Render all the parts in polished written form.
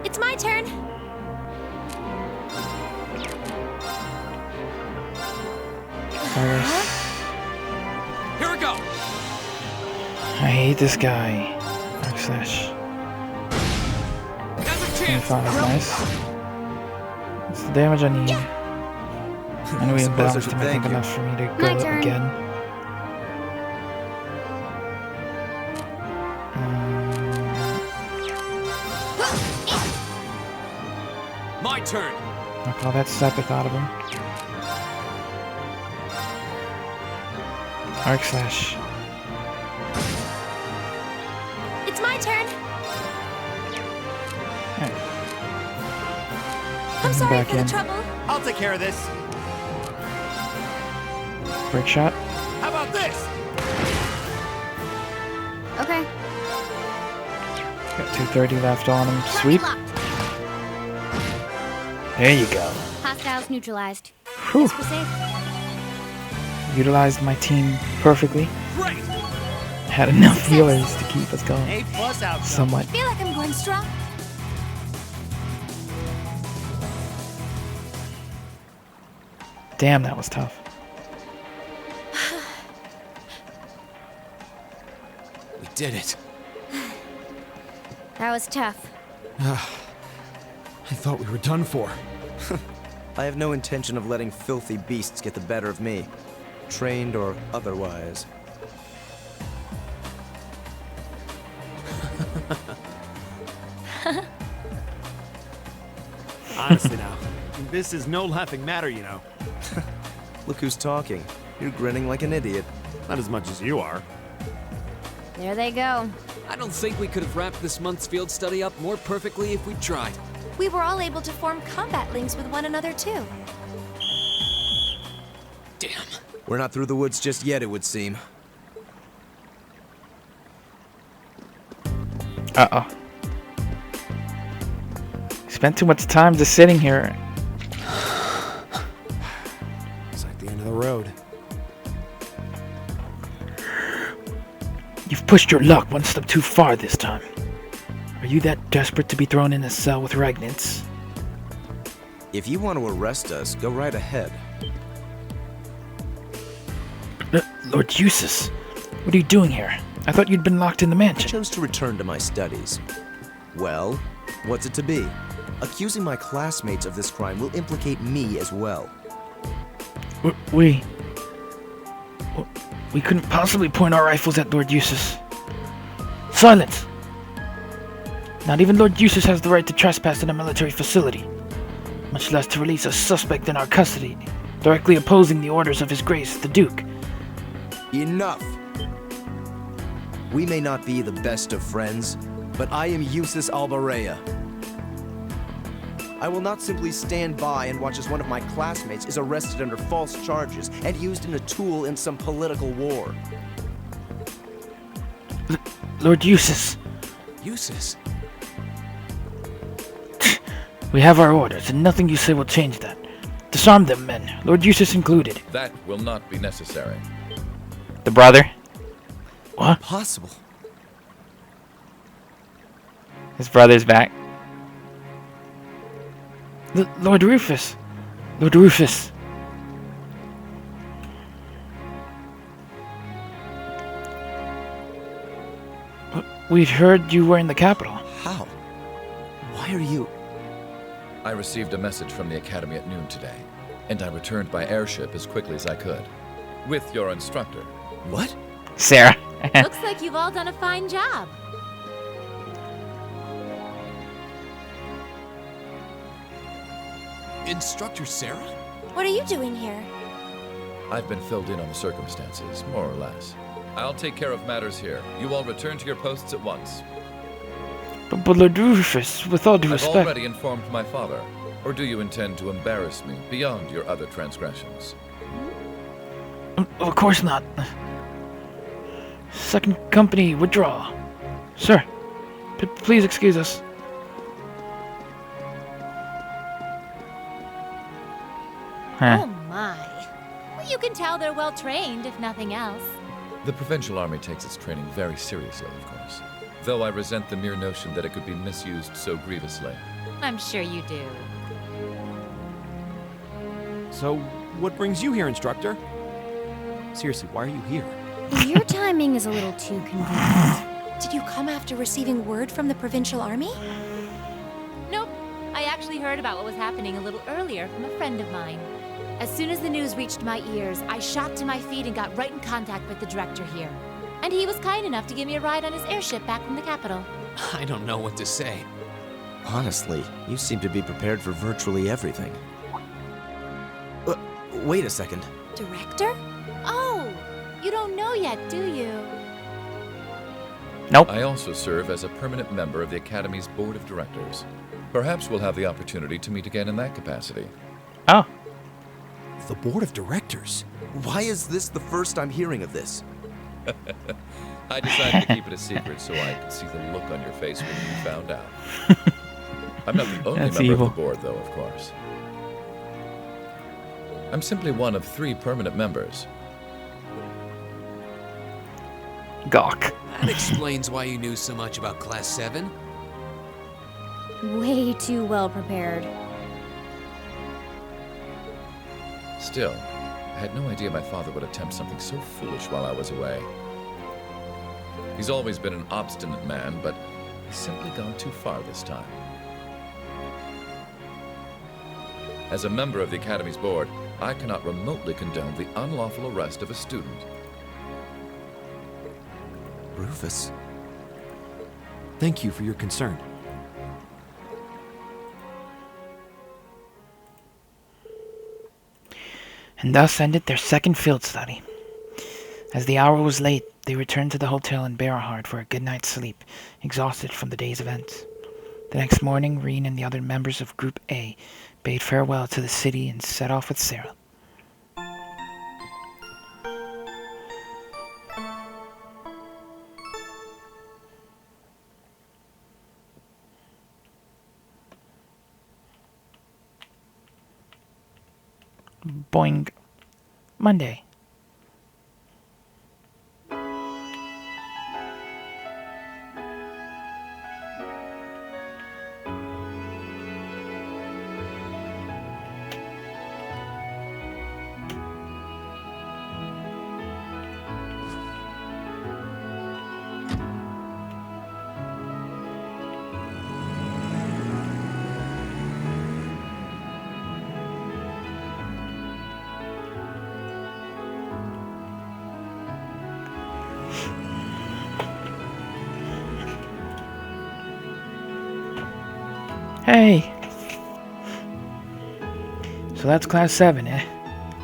It's my turn. Here we go. I hate this guy. Backslash. 25, nice. That's the damage I need. And we balanced him, I think, enough for me to go again. My turn. I'll call that epic out of him. Arc slash. It's my turn. Right. I'm sorry Back for in. the trouble. I'll take care of this. Break shot. How about this? Okay. Got 230 left on him. Sweep. Locked. There you go. Hostiles neutralized. Whew. Yes, we're safe. Utilized my team perfectly. Great. Had enough healers to keep us going. A+ out. Somewhat. I feel like I'm going strong. Damn, that was tough. We did it. That was tough. I thought we were done for. I have no intention of letting filthy beasts get the better of me, trained or otherwise. Honestly now, this is no laughing matter, you know. Look who's talking. You're grinning like an idiot. Not as much as you are. There they go. I don't think we could have wrapped this month's field study up more perfectly if we tried. We were all able to form combat links with one another, too. Damn. We're not through the woods just yet, it would seem. Uh-oh. Spent too much time just sitting here. It's like the end of the road. You've pushed your luck one step too far this time. Are you that desperate to be thrown in a cell with regnants? If you want to arrest us, go right ahead. Lord Eustace, what are you doing here? I thought you'd been locked in the I mansion. chose to return to my studies. Well, what's it to be? Accusing my classmates of this crime will implicate me as well. We couldn't possibly point our rifles at Lord Eustace. Silence! Not even Lord Eustace has the right to trespass in a military facility, much less to release a suspect in our custody, directly opposing the orders of His Grace, the Duke. Enough! We may not be the best of friends, but I am Eustace Albarea. I will not simply stand by and watch as one of my classmates is arrested under false charges and used as a tool in some political war. Lord Eustace, Eustace? we have our orders, and nothing you say will change that. Disarm them, men, Lord Eustace included. That will not be necessary. The brother? What? Possible. His brother's back. Lord Rufus. Lord Rufus. We'd heard you were in the capital. How? Why are you... I received a message from the Academy at noon today, and I returned by airship as quickly as I could. With your instructor. What? Sarah. Looks like you've all done a fine job. Instructor Sarah? What are you doing here? I've been filled in on the circumstances, more or less. I'll take care of matters here. You all return to your posts at once. But Lord Rufus, with all due I've respect... already informed my father. Or do you intend to embarrass me beyond your other transgressions? Of course not. Second company, withdraw. Sir, please excuse us. Huh. Oh my. Well, you can tell they're well trained, if nothing else. The Provincial Army takes its training very seriously, of course. though I resent the mere notion that it could be misused so grievously. I'm sure you do. So, what brings you here, instructor? Seriously, why are you here? Your timing is a little too convenient. Did you come after receiving word from the provincial army? Nope. I actually heard about what was happening a little earlier from a friend of mine. As soon as the news reached my ears, I shot to my feet and got right in contact with the director here. And he was kind enough to give me a ride on his airship back from the capital. I don't know what to say. Honestly, you seem to be prepared for virtually everything. Wait a second. Director? Oh, you don't know yet, do you? Nope. I also serve as a permanent member of the Academy's Board of Directors. Perhaps we'll have the opportunity to meet again in that capacity. Oh. The board of directors? Why is this the first I'm hearing of this? I decided to keep it a secret so I could see the look on your face when you found out. I'm not the only That's member evil. of the board, though, of course. I'm simply one of 3 permanent members. Gawk. That explains why you knew so much about Class 7. Way too well prepared. Still, I had no idea my father would attempt something so foolish while I was away. He's always been an obstinate man, but he's simply gone too far this time. As a member of the Academy's board, I cannot remotely condone the unlawful arrest of a student. Rufus. Thank you for your concern. And thus ended their second field study. As the hour was late, they returned to the hotel in Berahard for a good night's sleep, exhausted from the day's events. The next morning, Reen and the other members of Group A bade farewell to the city and set off with Sarah. Boing. Monday. Hey! So that's Class 7, eh?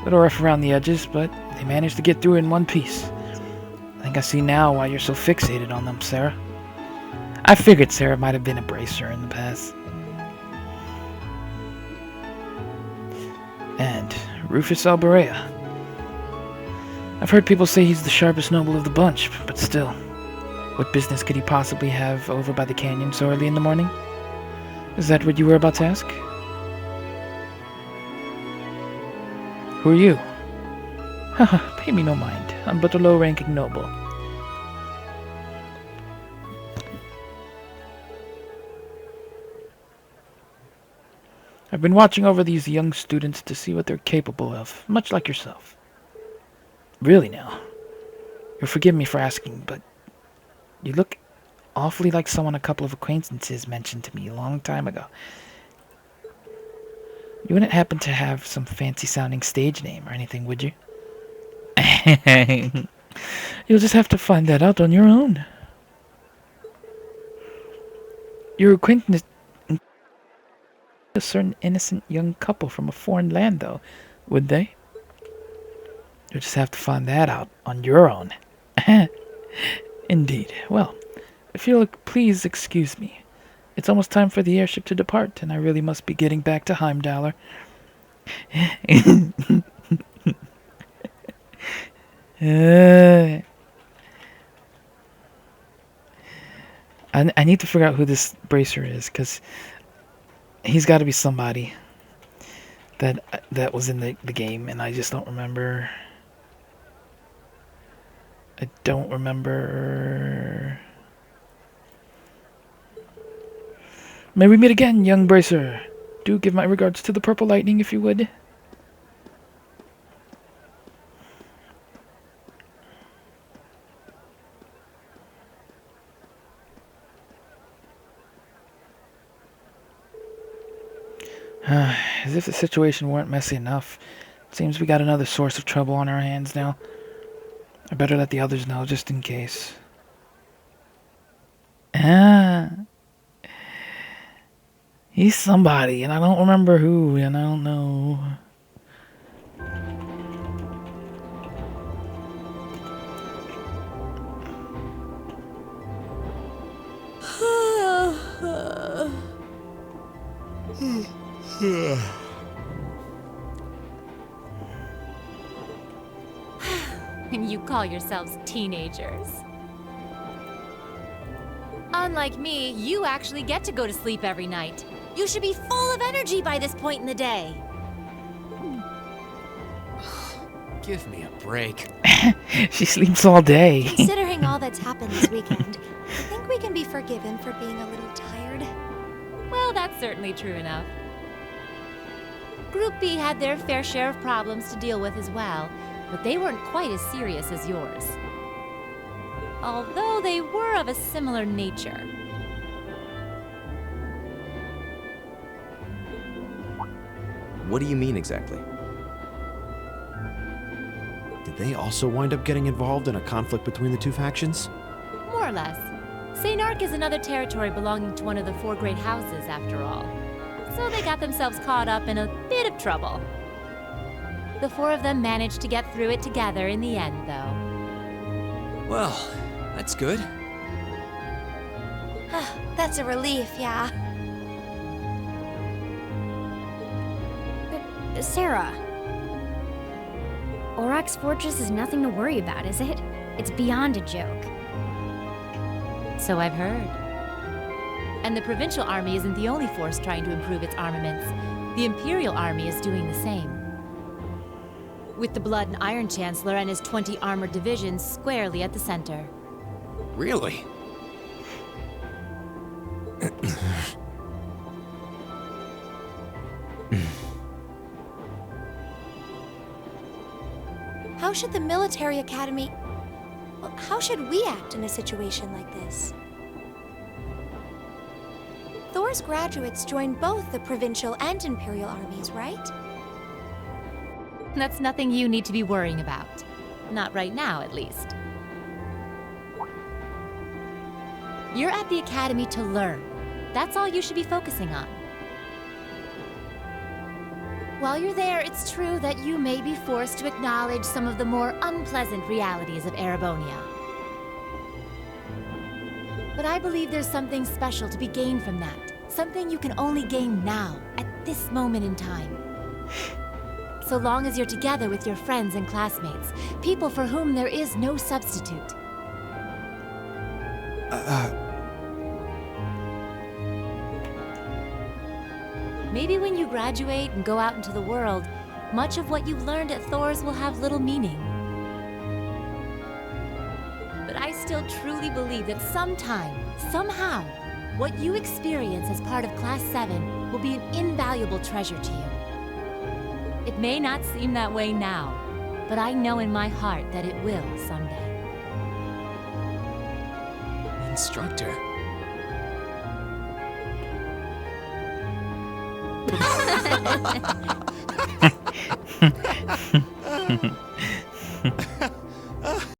Little rough around the edges, but they managed to get through it in one piece. I think I see now why you're so fixated on them, Sarah. I figured Sarah might have been a bracer in the past. And Rufus Alberea. I've heard people say he's the sharpest noble of the bunch, but still. What business could he possibly have over by the canyon so early in the morning? Is that what you were about to ask? Who are you? Haha, pay me no mind. I'm but a low-ranking noble. I've been watching over these young students to see what they're capable of, much like yourself. Really now, you'll forgive me for asking, but you look awfully like someone a couple of acquaintances mentioned to me a long time ago. You wouldn't happen to have some fancy-sounding stage name or anything, would you? You'll just have to find that out on your own. Your acquaintance, a certain innocent young couple from a foreign land, though, would they? You'll just have to find that out on your own. Indeed. Well, if you'll please excuse me. It's almost time for the airship to depart, and I really must be getting back to Heimdallr. I need to figure out who this bracer is, because he's got to be somebody that was in the game, and I just don't remember. I don't remember. May we meet again, young bracer. Do give my regards to the Purple Lightning if you would. As if the situation weren't messy enough. Seems we got another source of trouble on our hands now. I better let the others know, just in case. He's somebody, and I don't remember who, and I don't know. And you call yourselves teenagers. Unlike me, you actually get to go to sleep every night. You should be full of energy by this point in the day. Give me a break. She sleeps all day. Considering all that's happened this weekend, I think we can be forgiven for being a little tired. Well, that's certainly true enough. Group B had their fair share of problems to deal with as well, but they weren't quite as serious as yours. Although they were of a similar nature. What do you mean exactly? Did they also wind up getting involved in a conflict between the two factions? More or less. St. Ark is another territory belonging to one of the 4 great houses, after all. So they got themselves caught up in a bit of trouble. The 4 of them managed to get through it together in the end, though. Well, that's good. That's a relief, yeah. Sarah. Aurochs Fortress is nothing to worry about, is it? It's beyond a joke. So I've heard. And the Provincial Army isn't the only force trying to improve its armaments. The Imperial Army is doing the same. With the Blood and Iron Chancellor and his 20 armored divisions squarely at the center. Really? How should the military academy... Well, how should we act in a situation like this? Thor's graduates join both the Provincial and Imperial armies, right? That's nothing you need to be worrying about. Not right now, at least. You're at the academy to learn. That's all you should be focusing on. While you're there, it's true that you may be forced to acknowledge some of the more unpleasant realities of Erebonia. But I believe there's something special to be gained from that. Something you can only gain now, at this moment in time. So long as you're together with your friends and classmates, people for whom there is no substitute. Maybe when you graduate and go out into the world, much of what you've learned at Thor's will have little meaning. But I still truly believe that sometime, somehow, what you experience as part of Class 7 will be an invaluable treasure to you. It may not seem that way now, but I know in my heart that it will someday. Instructor.